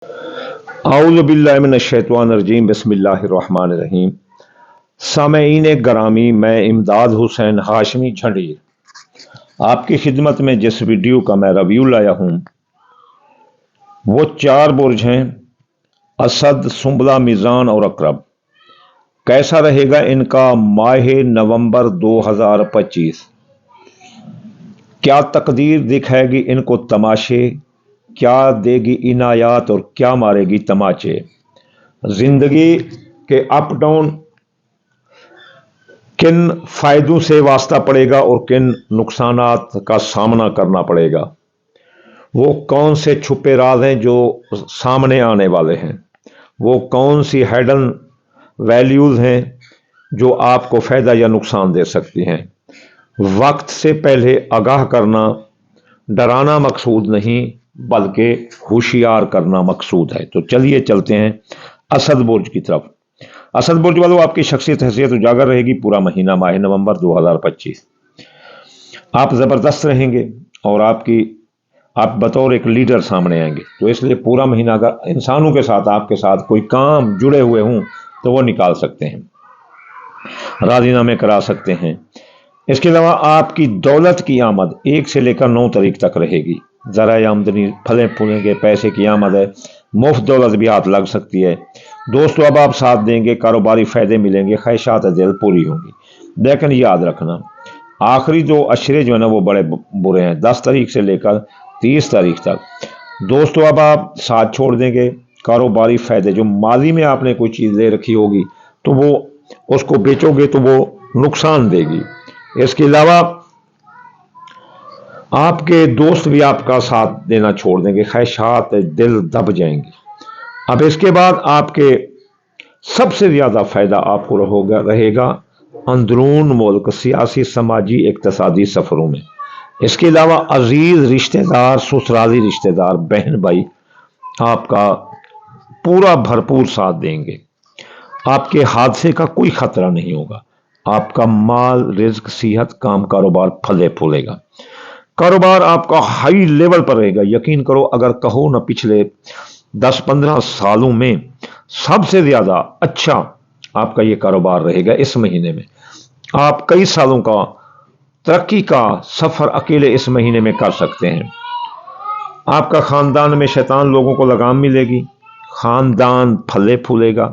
اعوذ باللہ من الشیطان الرجیم بسم اللہ الرحمن الرحیم۔ سامعین گرامی، میں امداد حسین ہاشمی جھنڈیر آپ کی خدمت میں جس ویڈیو کا میں ریویو لایا ہوں وہ 4 برج ہیں: اسد، سنبلہ، میزان اور عقرب۔ کیسا رہے گا ان کا ماہ نومبر 2025؟ کیا تقدیر دکھائے گی ان کو تماشے؟ کیا دے گی عنایات اور کیا مارے گی تماچے؟ زندگی کے اپ ڈاؤن کن فائدوں سے واسطہ پڑے گا اور کن نقصانات کا سامنا کرنا پڑے گا؟ وہ کون سے چھپے راز ہیں جو سامنے آنے والے ہیں؟ وہ کون سی ہیڈن ویلیوز ہیں جو آپ کو فائدہ یا نقصان دے سکتی ہیں؟ وقت سے پہلے آگاہ کرنا ڈرانا مقصود نہیں بلکہ ہوشیار کرنا مقصود ہے۔ تو چلیے چلتے ہیں اسد برج کی طرف۔ اسد برج والوں، آپ کی شخصیت حیثیت اجاگر رہے گی پورا مہینہ ماہ نومبر 2025۔ آپ زبردست رہیں گے اور آپ بطور ایک لیڈر سامنے آئیں گے، تو اس لیے پورا مہینہ اگر انسانوں کے ساتھ آپ کے ساتھ کوئی کام جڑے ہوئے ہوں تو وہ نکال سکتے ہیں، راضی نامے کرا سکتے ہیں۔ اس کے علاوہ آپ کی دولت کی آمد 1 سے لے کر 9 تاریخ تک رہے گی۔ ذرائع آمدنی پھلے پھولیں گے، پیسے کی آمد ہے، مفت دولت بھی ہاتھ لگ سکتی ہے۔ دوستو اب آپ ساتھ دیں گے، کاروباری فائدے ملیں گے، خواہشات دل پوری ہوں گی۔ لیکن یاد رکھنا آخری 2 اشرے جو ہیں نا وہ بڑے برے ہیں، 10 تاریخ سے لے کر 30 تاریخ تک۔ دوستو اب آپ ساتھ چھوڑ دیں گے، کاروباری فائدے جو ماضی میں آپ نے کوئی چیز لے رکھی ہوگی تو وہ اس کو بیچو گے تو وہ نقصان دے گی۔ اس کے علاوہ آپ کے دوست بھی آپ کا ساتھ دینا چھوڑ دیں گے، خواہشات دل دب جائیں گی۔ اب اس کے بعد آپ کے سب سے زیادہ فائدہ آپ کو رہے گا اندرون ملک سیاسی، سماجی، اقتصادی سفروں میں۔ اس کے علاوہ عزیز رشتہ دار، سسرالی رشتہ دار، بہن بھائی آپ کا پورا بھرپور ساتھ دیں گے۔ آپ کے حادثے کا کوئی خطرہ نہیں ہوگا۔ آپ کا مال، رزق، صحت، کام کاروبار پھلے پھولے گا۔ کاروبار آپ کا ہائی لیول پر رہے گا۔ یقین کرو اگر کہو نہ پچھلے 10-15 سالوں میں سب سے زیادہ اچھا آپ کا یہ کاروبار رہے گا اس مہینے میں۔ آپ کئی سالوں کا ترقی کا سفر اکیلے اس مہینے میں کر سکتے ہیں۔ آپ کا خاندان میں شیطان لوگوں کو لگام ملے گی، خاندان پھلے پھولے گا۔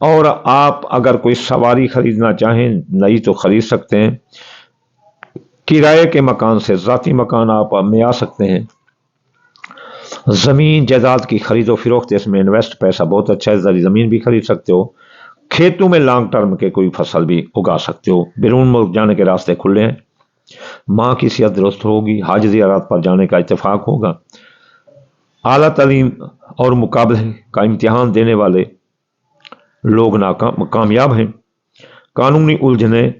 اور آپ اگر کوئی سواری خریدنا چاہیں نئی تو خرید سکتے ہیں، کرائے کے مکان سے ذاتی مکان آپ میں آ سکتے ہیں۔ زمین جائیداد کی خرید و فروخت، اس میں انویسٹ پیسہ بہت اچھا ہے، زمین بھی خرید سکتے ہو۔ کھیتوں میں لانگ ٹرم کے کوئی فصل بھی اگا سکتے ہو۔ بیرون ملک جانے کے راستے کھلے ہیں۔ ماں کی صحت درست ہوگی، حج زیارات پر جانے کا اتفاق ہوگا۔ اعلیٰ تعلیم اور مقابلے کا امتحان دینے والے لوگ کامیاب ہیں۔ قانونی الجھنیں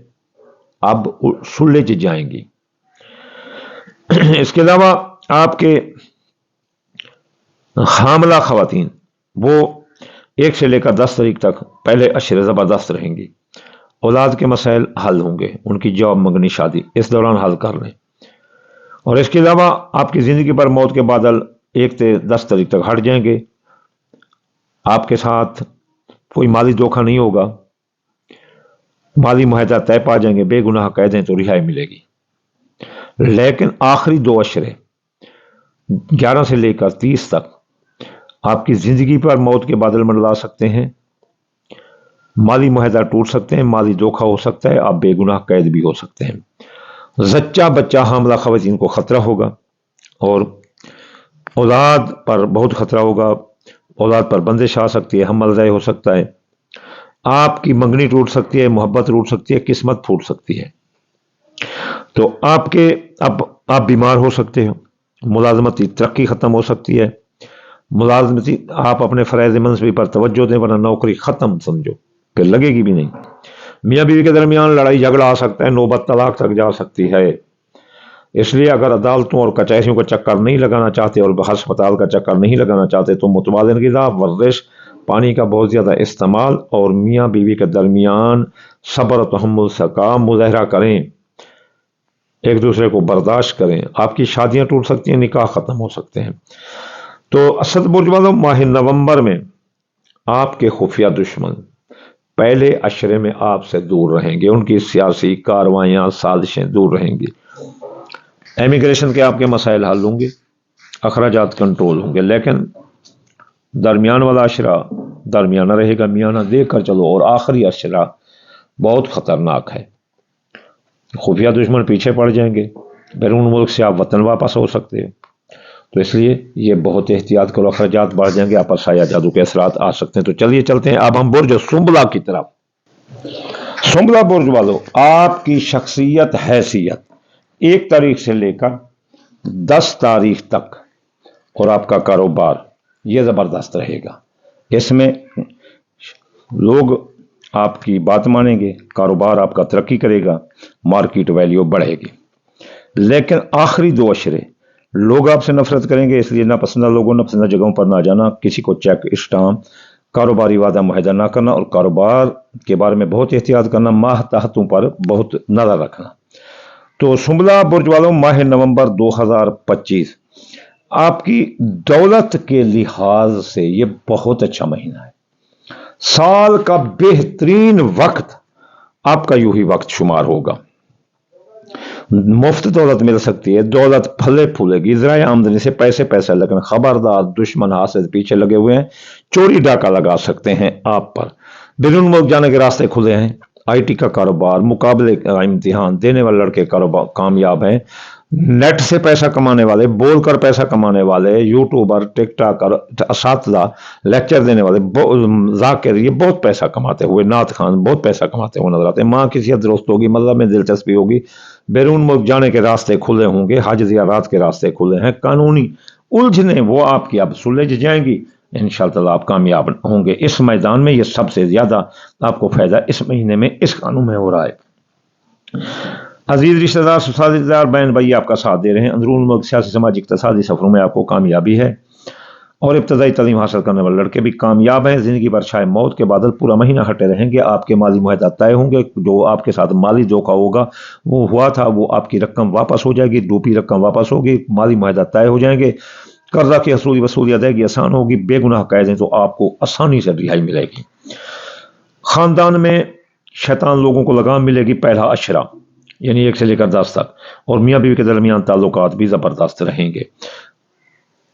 اب سلجھ جائیں گی۔ اس کے علاوہ آپ کے حاملہ خواتین وہ 1 سے لے کر 10 تاریخ تک پہلے اشرے زبردست رہیں گی۔ اولاد کے مسائل حل ہوں گے، ان کی جاب، منگنی، شادی اس دوران حل کر لیں۔ اور اس کے علاوہ آپ کی زندگی پر موت کے بادل 1 سے 10 تاریخ تک ہٹ جائیں گے۔ آپ کے ساتھ کوئی مالی دھوکہ نہیں ہوگا، مالی معاہدہ طے پا جائیں گے، بے گناہ کہہ دیں تو رہائی ملے گی۔ لیکن آخری 2 اشرے 11 سے لے کر 30 تک آپ کی زندگی پر موت کے بادل منڈلا سکتے ہیں، مالی معاہدہ ٹوٹ سکتے ہیں، مالی دھوکہ ہو سکتا ہے، آپ بے گناہ قید بھی ہو سکتے ہیں۔ زچہ بچہ حاملہ خواتین کو خطرہ ہوگا اور اولاد پر بہت خطرہ ہوگا، اولاد پر بندش آ سکتی ہے، حمل ضائع ہو سکتا ہے، آپ کی منگنی ٹوٹ سکتی ہے، محبت ٹوٹ سکتی ہے، قسمت پھوٹ سکتی ہے۔ تو آپ بیمار ہو سکتے ہو، ملازمتی ترقی ختم ہو سکتی ہے، ملازمتی آپ اپنے فرائض منصبی پر توجہ دیں ورنہ نوکری ختم سمجھو، پھر لگے گی بھی نہیں۔ میاں بیوی کے درمیان لڑائی جھگڑا آ سکتا ہے، نوبت طلاق تک جا سکتی ہے۔ اس لیے اگر عدالتوں اور کچہریوں کا چکر نہیں لگانا چاہتے اور ہسپتال کا چکر نہیں لگانا چاہتے تو متوازن غذا، ورزش، پانی کا بہت زیادہ استعمال اور میاں بیوی کے درمیان صبر و تحمل کا مظاہرہ کریں، ایک دوسرے کو برداشت کریں۔ آپ کی شادیاں ٹوٹ سکتی ہیں، نکاح ختم ہو سکتے ہیں۔ तो असद बुर्ज वालों, माह नवंबर में आपके खुफिया दुश्मन पहले अशरे में आपसे दूर रहेंगे, उनकी सियासी कार्रवाइयाँ साजिशें दूर रहेंगी, एमिग्रेशन के आपके मसाइल हल होंगे, अखराजात कंट्रोल होंगे। लेकिन दरमियान वाला अशरा दरमियाना रहेगा, मियाना देख कर चलो। और आखिरी अशरा बहुत ख़तरनाक है, खुफिया दुश्मन पीछे पड़ जाएंगे, बैरून मुल्क से आप वतन वापस हो सकते हैं। तो इसलिए ये बहुत एहतियात करो, अखराजात बढ़ जाएंगे, आप पर साया जादू के असरात आ सकते हैं। तो चलिए चलते हैं अब हम बुर्ज सुंबला की तरफ। सुंबला बुर्ज वालों, आपकी शख्सियत हैसियत 1 तारीख से लेकर 10 तारीख तक और आपका कारोबार ये ज़बरदस्त रहेगा। इसमें लोग आपकी बात मानेंगे, कारोबार आपका तरक्की करेगा, मार्केट वैल्यू बढ़ेगी। लेकिन आखिरी 2 अशरे लोग आपसे नफरत करेंगे, इसलिए नापसंदा लोगों, नापसंदा जगहों पर ना जाना, किसी को चेक स्टाम्प, कारोबारी वादा मुआहदा ना करना और कारोबार के बारे में बहुत एहतियात करना, माह तहतों पर बहुत नजर रखना। तो सुंबला बुर्ज वालों, माह नवंबर 2025 आपकी दौलत के लिहाज से ये बहुत अच्छा महीना है। साल का बेहतरीन वक्त आपका यूं ही वक्त शुमार होगा। मुफ्त दौलत मिल सकती है, दौलत फले फूलेगी, ज़राए आमदनी से पैसे पैसे। लेकिन खबरदार, दुश्मन हाथ से पीछे लगे हुए हैं, चोरी डाका लगा सकते हैं आप पर। बैरून मुल्क जाने के रास्ते खुले हैं, आईटी का कारोबार, मुकाबले का इम्तिहान देने वाले लड़के कारोबार कामयाब हैं, नेट से पैसा कमाने वाले, बोलकर पैसा कमाने वाले, यूट्यूबर, टिकटॉकर, असातिज़ा, लेक्चर देने वाले, जाकिर, ये बहुत पैसा कमाते हुए, नात खान बहुत पैसा कमाते हुए नजर आते हैं। माँ की सेहत दुरुस्त होगी, मज़हब में दिलचस्पी होगी, बैरून मुल्क जाने के रास्ते खुले होंगे, हज ज़ियारत के रास्ते खुले हैं, कानूनी उलझने वो आपकी अब सुलझ जाएंगी, इंशाअल्लाह आप कामयाब होंगे। इस मैदान में ये सबसे ज्यादा आपको फायदा इस महीने में इस कानून में हो रहा है। अजीज रिश्तेदार, साझेदार, बहन भाई आपका साथ दे रहे हैं। अंदरून मुल्क सियासी, समाजी, इक़्तिसादी सफरों में आपको कामयाबी है और इब्तदाई तालीम हासिल करने वाले लड़के भी कामयाब हैं। जिंदगी पर छाए मौत के बादल पूरा महीना हटे रहेंगे, आपके माली मुआहदा तय होंगे। जो आपके साथ माली धोखा होगा वो हुआ था, वो आपकी रकम वापस हो जाएगी, डूबी रकम वापस होगी, माली मुआहदा तय हो जाएंगे, कर्जा की असूली वसूली अदायगी आसान होगी, बेगुनाह कैदें तो आपको आसानी से रिहाई मिलेगी। खानदान में शैतान लोगों को लगाम मिलेगी, पहला अशरा यानी 1 से लेकर 10 तक, और मियाँ बीवी के दरमियान ताल्लुकात भी ज़बरदस्त रहेंगे।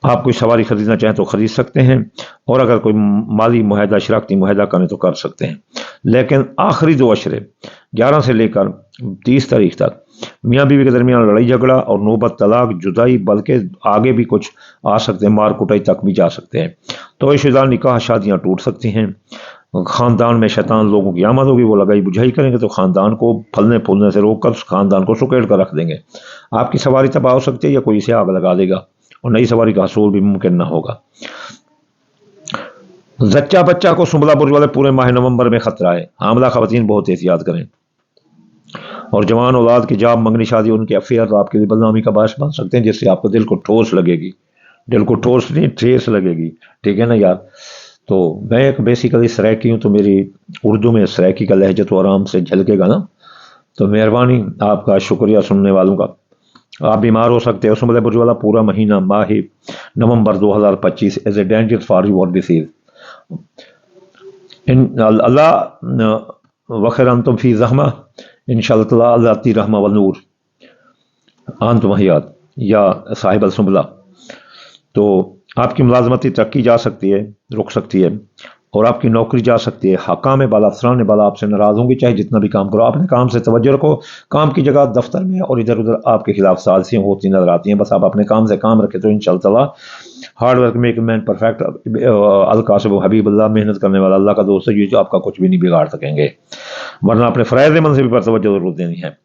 आप कोई सवारी खरीदना चाहें तो खरीद सकते हैं, और अगर कोई माली मुआहदा, शराकती मुआहदा करें तो कर सकते हैं। लेकिन आखिरी 2 अशरे 11 से लेकर 30 तारीख तक मियाँ बीवी के दरमियान लड़ाई झगड़ा और नौबत, तलाक, जुदाई, बल्कि आगे भी कुछ आ सकते हैं, मार कुटाई तक भी जा सकते हैं। तो शुदा निकाह शादियाँ टूट सकती हैं। खानदान में शैतान लोगों की आमद होगी, वो लगाई बुझाई करेंगे तो खानदान को फलने फूलने से रोक कर खानदान को सुकेड़ कर रख देंगे। आपकी सवारी तबाह हो सकती है या कोई इसे आग लगा देगा और नई सवारी का हसूल भी मुमकिन ना होगा। जच्चा बच्चा को सुंबला बुर्ज वाले पूरे माह नवंबर में खतरा है। हामला खवातीन बहुत एहतियात करें, और जवान औलाद की जाब, मंगनी, शादी, उनके अफेयर आपके लिए बदनामी का बायस बन सकते हैं, जिससे आपको दिल को ठोस लगेगी, दिल को ठोस नहीं ठेस लगेगी। ठीक है ना यार। तो मैं एक बेसिकली सराइकी हूँ, तो मेरी उर्दू में सराइकी का लहजा तो आराम से झलकेगा ना। तो मेहरबानी, आपका शुक्रिया सुनने वालों का। आप बीमार हो सकते हो। सुंबला बुर्ज वाला पूरा महीना माह नवंबर 2025 as a danger for your disease. अल्लाह वखैर अंतुम फी ज़हमा इंशाअल्लाह अल्लाती रहमा व नूर अंतुम हयात या साहिब अल सुंबला। तो आपकी मुलाजमती तरक्की जा सकती है, रुक सकती है, और आपकी नौकरी जा सकती है। हकाम बाला, अफसरान बाला आपसे नाराज होंगे, चाहे जितना भी काम करो। अपने काम से तवज्जो रखो, काम की जगह दफ्तर में और इधर उधर आपके खिलाफ साजिशें होती नजर आती हैं। बस आप अपने काम से काम रखें तो इंशाअल्लाह hard work make man perfect. अल कासिब हबीबुल्लाह, मेहनत करने वाला अल्लाह का दोस्त है, ये जो आपका कुछ भी नहीं बिगाड़ सकेंगे। वरना अपने फ़राइज़ मंज़िल पर तवज्जो जरूर देनी है।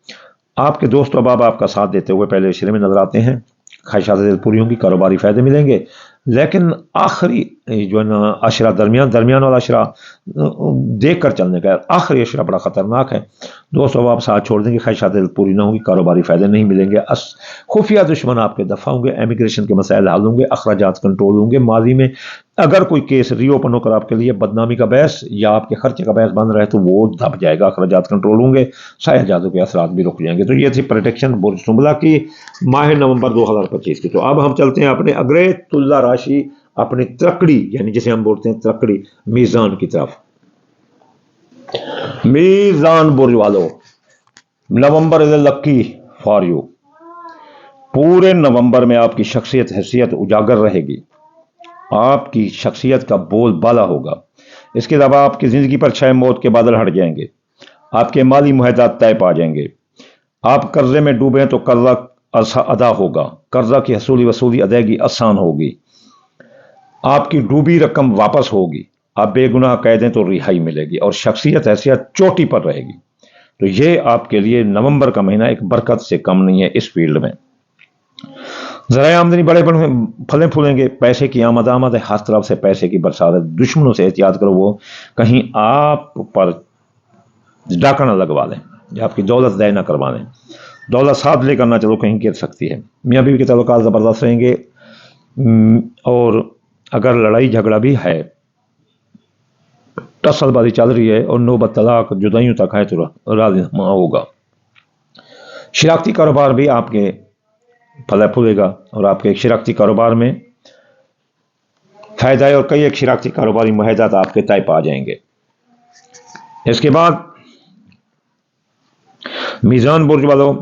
आपके दोस्त अहबाब आपका साथ देते हुए पहले अशरे में नजर आते हैं, ख्वाहिशात दिल पूरी होंगी, कारोबारी फ़ायदे मिलेंगे। लेकिन आखिरी जो है ना अशरा, दरमियान वाला अशरा देख कर चलने का, आखिरी अशरा बड़ा ख़तरनाक है। दोस्तों आप साथ छोड़ देंगे, ख्वाहिशात दिल पूरी ना होगी, कारोबारी फ़ायदे नहीं मिलेंगे, खुफिया दुश्मन आपके दफ़ा होंगे, एमिग्रेशन के मसाइल हल होंगे, अखराजात कंट्रोल होंगे। माजी में अगर कोई केस रीओपन होकर आपके लिए बदनामी का बहस या आपके खर्चे का बहस बन रहे तो वो दब जाएगा, अखराजात कंट्रोल होंगे, साया जादू के असरात भी रुक जाएंगे। तो ये थी प्रोटेक्शन बुर्ज सुंबला की माह नवंबर 2025 की। तो अब हम चलते हैं अपने अग्रे तुला राशि अपनी त्रकड़ी, यानी जिसे हम बोलते हैं त्रकड़ी, मीजान की तरफ। मीजान बुर्ज वालों, November is lucky for you. पूरे नवंबर में आपकी शख्सियत हैसियत उजागर रहेगी, आपकी शख्सियत का बोलबाला होगा। इसके अलावा आपकी जिंदगी पर छाए मौत के बादल हट जाएंगे, आपके माली मुहैदात तय पा जाएंगे। आप कर्जे में डूबे हैं तो कर्जा अदा होगा, कर्जा की हसूली वसूली अदायगी आसान होगी, आपकी डूबी रकम वापस होगी, आप बेगुनाह कह दें तो रिहाई मिलेगी और शख्सियत हैसियत चोटी पर रहेगी। तो ये आपके लिए नवंबर का महीना एक बरकत से कम नहीं है। इस फील्ड में ज़राए आमदनी बड़े बड़े फले फूलेंगे, पैसे की आमद है, हर तरफ से पैसे की बरसात है। दुश्मनों से एहतियात करो, वो कहीं आप पर डाका ना लगवा लें या आपकी दौलत दय ना करवा लें। दौलत साथ लेकर ना चलो, कहीं गिर सकती है। मियाँ बीवी के ताल्लुकात ज़बरदस्त रहेंगे और अगर लड़ाई झगड़ा भी है, टसलबाजी चल रही है और नौबत तलाक जुदाइयों तक है तो राज़ीनामा होगा। शराकती कारोबार भी आपके फल फूलेगा और आपके एक शराकती कारोबार में फायदा है और कई एक शराकती कारोबारी मुहैदात आपके तय पा जाएंगे। इसके बाद मीज़ान बुर्ज वालों,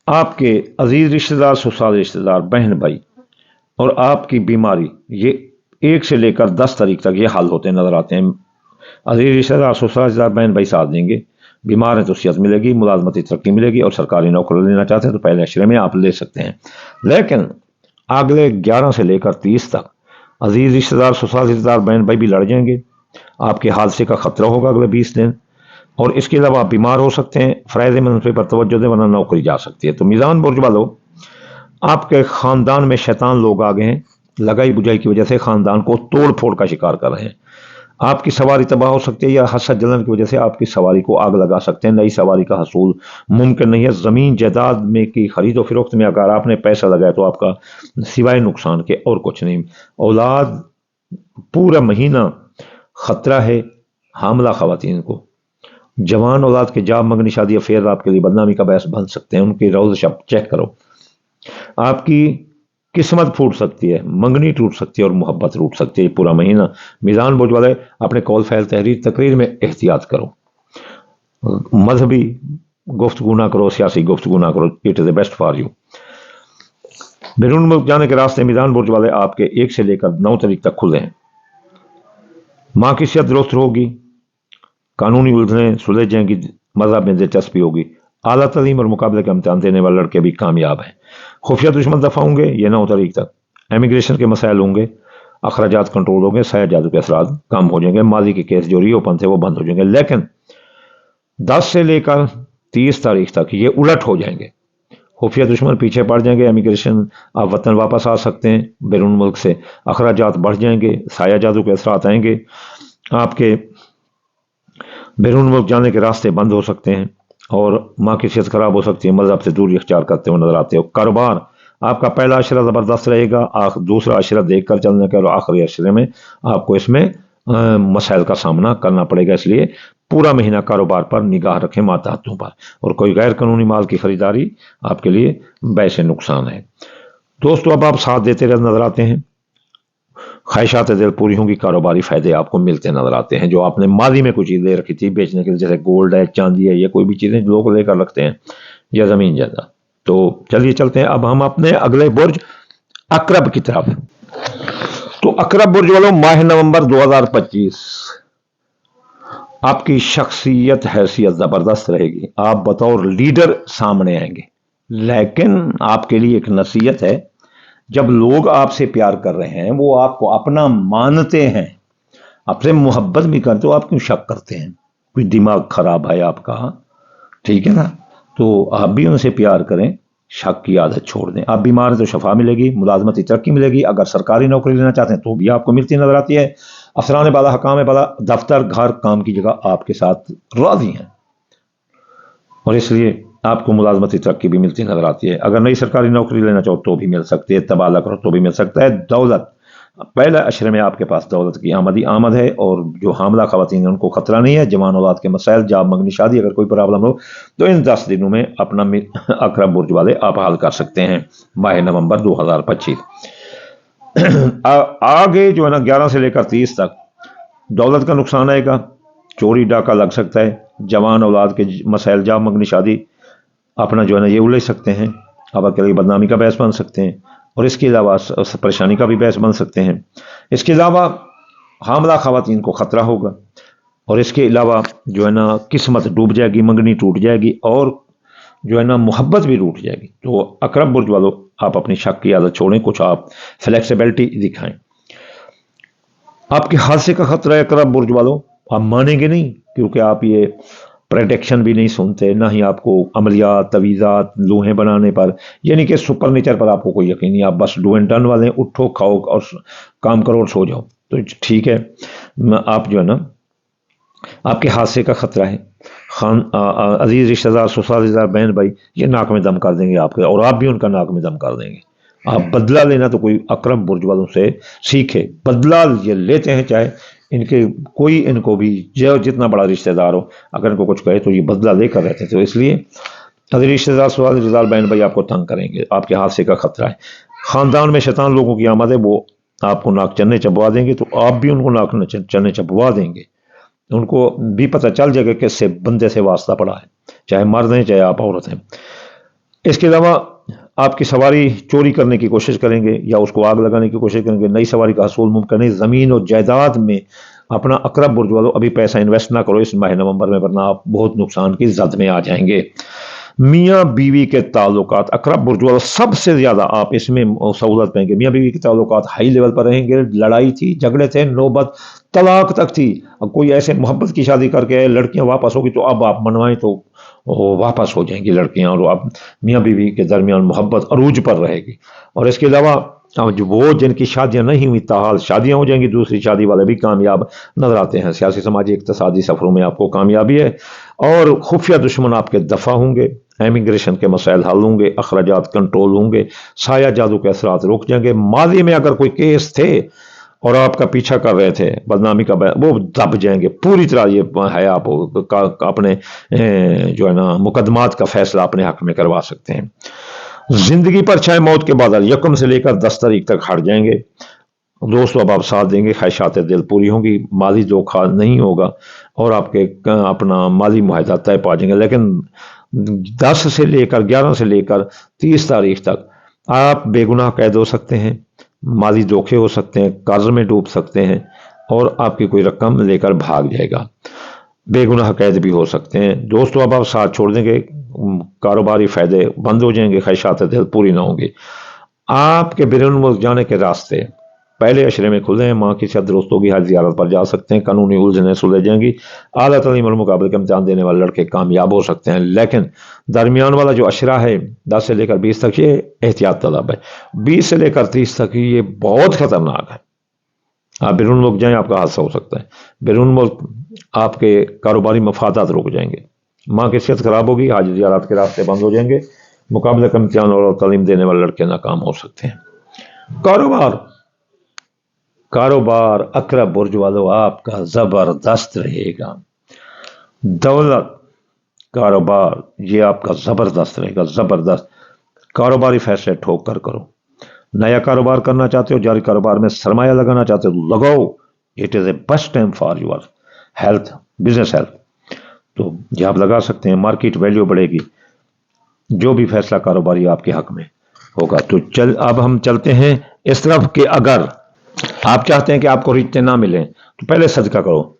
आपके अजीज रिश्तेदार, ससुराल रिश्तेदार, बहन भाई और आपकी बीमारी, ये 1 से लेकर 10 तारीख तक ये हाल होते नजर आते हैं। अजीज रिश्तेदार, ससुराल रिश्तेदार, बहन भाई साथ देंगे। बीमार हैं तो सेहत मिलेगी, मुलाजमती तरक्की मिलेगी और सरकारी नौकरी लेना चाहते हैं तो पहले अशरे में आप ले सकते हैं। लेकिन अगले 11 से लेकर 30 तक अजीज रिश्तेदार, ससुराल रिश्तेदार, बहन भाई भी लड़ जाएंगे। आपके हादसे का खतरा होगा अगले 20 दिन और इसके अलावा आप बीमार हो सकते हैं। फ़राइज़ मंसूबे पर तवज्जो दें वरना नौकरी जा सकती है। तो मीज़ान बुर्ज वालों, आपके ख़ानदान में शैतान लोग आ गए हैं, लगाई बुझाई की वजह से ख़ानदान को तोड़ फोड़ का शिकार कर रहे हैं। आपकी सवारी तबाह हो सकती है या हसद जलन की वजह से आपकी सवारी को आग लगा सकते हैं। नई सवारी का हसूल मुमकिन नहीं है। ज़मीन जायदाद में की खरीदो फरोख्त में अगर आपने पैसा लगाया तो आपका सिवाय नुकसान के और कुछ नहीं। औलाद, पूरा महीना खतरा है हामला खवातीन को। जवान औलाद के जाब मंगनी शादी अफेयर आपके लिए बदनामी का बहस बन सकते हैं। उनकी रोज़ शब चेक करो। आपकी किस्मत फूट सकती है, मंगनी टूट सकती है और मोहब्बत टूट सकती है पूरा महीना। मीज़ान बुर्ज वाले, अपने कौल फैल तहरीर तकरीर में एहतियात करो, मजहबी गुफ्तगू ना करो, सियासी गुफ्तगू ना करो। It is the best for you. बैरून मुल्क जाने के रास्ते मीज़ान बुर्ज वाले आपके 1 से लेकर 9 तारीख तक खुले हैं। माँ की सेहत दुरुस्त होगी, कानूनी उलझनें सुलझ जाएंगी, मजहब में दिलचस्पी होगी। आला तलीम और मुकाबले का इम्तिहान देने वाले लड़के भी कामयाब हैं। खुफिया दुश्मन दफा होंगे ये 9 तारीख तक। इमिग्रेशन के मसाइल होंगे, अखराजात कंट्रोल होंगे, साया जादू के असरात कम हो जाएंगे, माजी के केस जो रिओपन थे वो बंद हो जाएंगे। लेकिन 10 से लेकर 30 तारीख तक ये उलट हो जाएंगे। खुफिया दुश्मन पीछे पड़ जाएंगे, इमिग्रेशन आप वतन वापस आ सकते हैं, बैरून मुल्क से अखराजात बढ़ जाएंगे, साया जादू के असरात आएंगे, आपके बैरून मुल्क जाने के रास्ते बंद हो सकते हैं और माँ की सेहत खराब हो सकती है। मजहब से दूरी इख्तियार करते हुए नजर आते हो। कारोबार, आपका पहला अशरा ज़बरदस्त रहेगा, दूसरा अशरा देख कर चलने का और आखिरी अशरे में आपको इसमें मसाइल का सामना करना पड़ेगा। इसलिए पूरा महीना कारोबार पर निगाह रखें, मातहतों पर, और कोई गैर कानूनी माल की खरीदारी आपके लिए वैसे नुकसान है। दोस्तों, अब आप साथ देते रहे नजर आते हैं, ख्वाहिशात दिल पूरी होंगी, कारोबारी फायदे आपको मिलते नजर आते हैं। जो आपने माजी में कुछ चीज़ें रखी थी बेचने के लिए, जैसे गोल्ड है, चांदी है, या कोई भी चीज़ें लोग लेकर रखते हैं, या ज़मीन जायदाद। तो चलिए चलते हैं अब हम अपने अगले बुर्ज अकरब की तरफ। तो अकरब बुर्ज वालों, माह नवंबर 2025 आपकी शख्सियत हैसियत ज़बरदस्त रहेगी। आप बतौर लीडर सामने आएंगे, लेकिन आपके लिए एक नसीहत है, जब लोग आपसे प्यार कर रहे हैं, वो आपको अपना मानते हैं, आपसे मोहब्बत भी करते हो, आप क्यों शक करते हैं? कोई दिमाग खराब है आपका, ठीक है ना? तो आप भी उनसे प्यार करें, शक की आदत छोड़ दें। आप बीमार हैं तो शफा मिलेगी, मुलाजमती तरक्की मिलेगी। अगर सरकारी नौकरी लेना चाहते हैं तो भी आपको मिलती नजर आती है। अफसरान बाला, हकाम बाला, दफ्तर, घर, काम की जगह आपके साथ राजी हैं और इसलिए आपको मुलाजमती तरक्की भी मिलती नजर आती है। अगर नई सरकारी नौकरी लेना चाहो तो भी मिल सकती है, तबादला करो तो भी मिल सकता है। दौलत, पहले अशरे में आपके पास दौलत की आमद है और जो हामला खवातीन है उनको खतरा नहीं है। जवान औलाद के मसाइल, जाब मंगनी शादी, अगर कोई प्रॉब्लम हो तो इन 10 दिनों में अपना अकरब बुर्ज वाले आप हल कर सकते हैं। माह नवंबर 2025 आगे जो है ना 11 से लेकर 30 तक दौलत का नुकसान आएगा, चोरी डाका लग सकता है, जवान औलाद के मसाइल, जाब मंगनी शादी अपना जो है ना ये उलझ सकते हैं, आप अकेले बदनामी का बहस बन सकते हैं, और इसके अलावा परेशानी का भी बहस बन सकते हैं। इसके अलावा हामला खवातीन को ख़तरा होगा, और इसके अलावा जो है ना किस्मत डूब जाएगी, मंगनी टूट जाएगी, और जो है ना मोहब्बत भी टूट जाएगी। तो अकरब बुर्ज वालों, आप अपनी शक की आदत छोड़ें, कुछ आप फ्लेक्सिबिलिटी दिखाएं। आपके हादसे का खतरा है अकरब बुर्ज वालों, आप मानेंगे नहीं, क्योंकि आप ये प्रेडिक्शन भी नहीं सुनते, ना ही आपको अमलियात तवीज़ात लूहें बनाने पर, यानी कि सुपर नेचर पर आपको कोई यकीन नहीं। आप बस डू एंड डन वाले, उठो खाओ और काम करो और सो जाओ, तो ठीक है। आप जो है ना, आपके हादसे का खतरा है। खान अजीज रिश्तेदार, ससुराल, बहन भाई ये नाक में दम कर देंगे आपके, और आप भी उनका नाक में दम कर देंगे। आप बदला लेना तो कोई अकरम बुर्ज वालों से सीखे, बदला ये लेते हैं, चाहे इनके कोई इनको भी जो जितना बड़ा रिश्तेदार हो, अगर इनको कुछ कहे तो ये बदला लेकर रहते थे। तो इसलिए अजीज रिश्तेदार, ससुराल, बहन भाई आपको तंग करेंगे, आपके हादसे का खतरा है। खानदान में शैतान लोगों की आमद है, वो आपको नाक चन्ने चबवा देंगे, तो आप भी उनको नाक चन्ने चबवा देंगे। उनको भी पता चल जाएगा कि इससे बंदे से वास्ता पड़ा है, चाहे मर्द हैं चाहे आप औरत हैं। इसके अलावा आपकी सवारी चोरी करने की कोशिश करेंगे या उसको आग लगाने की कोशिश करेंगे, नई सवारी का हसूल मुमकिन नहीं। ज़मीन और जायदाद में अपना अकरब बुर्ज वालों अभी पैसा इन्वेस्ट ना करो इस माह नवंबर में, वरना आप बहुत नुकसान की जद में आ जाएंगे। मियाँ बीवी के ताल्लुकात, अकरब बुर्ज वालों सबसे ज़्यादा आप इसमें सहूलत पाएंगे। मियाँ बीवी के ताल्लुकात हाई लेवल पर रहेंगे, लड़ाई थी, झगड़े थे, नौबत तलाक तक थी। अब कोई ऐसे मोहब्बत की शादी करके लड़कियां वापस होगी तो अब आप मनवाएं तो वापस हो जाएंगी लड़कियां, और अब मियाँ बीवी के दरमियान मोहब्बत अरूज पर रहेगी। और इसके अलावा अब जो वो जिनकी शादियां नहीं हुई ताहाल शादियां हो जाएंगी, दूसरी शादी वाले भी कामयाब नजर आते हैं। सियासी, समाजी, इक्तसादी सफरों में आपको कामयाबी है, और खुफिया दुश्मन आपके दफा होंगे, इमिग्रेशन के मसाइल हल होंगे, अखराजात कंट्रोल होंगे, साया जादू के असरात रुक जाएंगे। माजी में अगर कोई केस थे और आपका पीछा कर रहे थे बदनामी का, वो दब जाएंगे पूरी तरह। ये है आप अपने जो है ना मुकदमात का फैसला अपने हक में करवा सकते हैं। जिंदगी पर छाए मौत के बादल 1 से लेकर 10 तारीख तक हट जाएंगे। दोस्तों अब आप साथ देंगे, ख्वाहिशात दिल पूरी होंगी, माली धोखा नहीं होगा, और आपके अपना माली मुआहदा तय पा जाएंगे। लेकिन 10 से लेकर 11 से लेकर 30 तारीख तक आप बेगुनाह कैद हो सकते हैं, माली धोखे हो सकते हैं, कर्ज में डूब सकते हैं, और आपकी कोई रकम लेकर भाग जाएगा, बेगुनाह कैद भी हो सकते हैं। दोस्तों अब आप साथ छोड़ देंगे, कारोबारी फायदे बंद हो जाएंगे, ख्वाहिशात दिल पूरी ना होंगी। आपके बैरून मुल्क जाने के रास्ते पहले अशरे में खुले हैं, माँ की सेहत दुरुस्त होगी, हज ज़ियारत पर जा सकते हैं, कानूनी उलझनें सुलझ जाएंगी, आला तलीम और मुकाबले के इम्तिहान देने वाले लड़के कामयाब हो सकते हैं। लेकिन दरमियान वाला जो अशरा है 10 से लेकर 20 तक ये एहतियात तलब है, 20 से लेकर 30 तक ये बहुत खतरनाक है। आप बैरून मुल्क जाएं, आपका हादसा हो सकता है, बैरून मुल्क आपके कारोबारी मफादात रुक जाएंगे, माँ की सेहत खराब होगी, हज ज़ियारत के रास्ते बंद हो जाएंगे, मुकाबले का इम्तिहान और तालीम देने वाले लड़के नाकाम हो सकते हैं। कारोबार अकरब बुर्ज वालों आपका जबरदस्त रहेगा। दौलत, कारोबार ये आपका जबरदस्त रहेगा, जबरदस्त। कारोबारी फैसले ठोक कर करो। नया कारोबार करना चाहते हो, जारी कारोबार में सरमाया लगाना चाहते हो, लगाओ। It is a best time for your health, business health, तो ये आप लगा सकते हैं। मार्केट वैल्यू बढ़ेगी, जो भी फैसला कारोबारी आपके हक में होगा। तो अब हम चलते हैं इस तरफ कि अगर आप चाहते हैं कि आपको रिश्ते ना मिलें तो पहले सदका करो।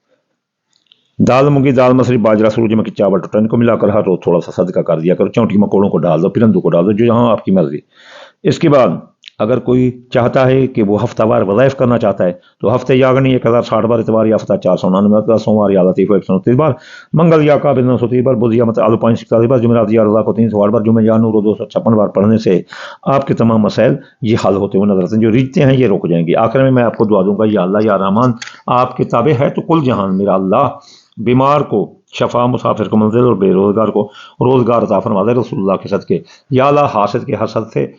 दाल, मूंगी दाल, मसरी, बाजरा, सूरजमुखी, चावल, टन को मिलाकर हर रोज थोड़ा सा सदका कर दिया करो। चौंटी मकोड़ों को डाल दो, परिंदों को डाल दो, जो जहां आपकी मर्जी। इसके बाद अगर कोई चाहता है कि वो हफ्तावार वज़ाइफ करना चाहता है तो हफ्ते यागनी 1060 बार, इतवार या हफ्ता 499 सोमवार या लतीफ़ 129 बार, मंगल या काबिल 930 बार, बुध या मत आलू 547 बार, जुमेरात या रज़ा को 308 बार, जुमे या नूर 256 बार पढ़ने से आपके तमाम मसाइल ये हल होते हुए नजर आते हैं। जो रिश्ते हैं ये रुक जाएंगे। आखिर में मैं आपको दुआ दूंगा, या अल्लाह या रहमान, आपके ताबे है तो कुल जहान मेरा अल्लाह, बीमार को शफा, मुसाफिर को मंजिल और बेरोजगार को रोजगार अता फरमा दे रसूलुल्लाह के सदके। या अल्लाह हासिद के हसद से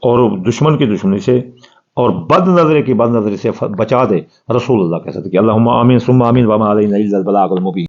और दुश्मन की दुश्मनी से और बद नजरे की बद नजरी से बचा दे रसूलुल्लाह के सदके। अल्लाहुम्मा आमीन सुम्मा आमीन वमा अलैना इल्लल बलागुल मुबीन।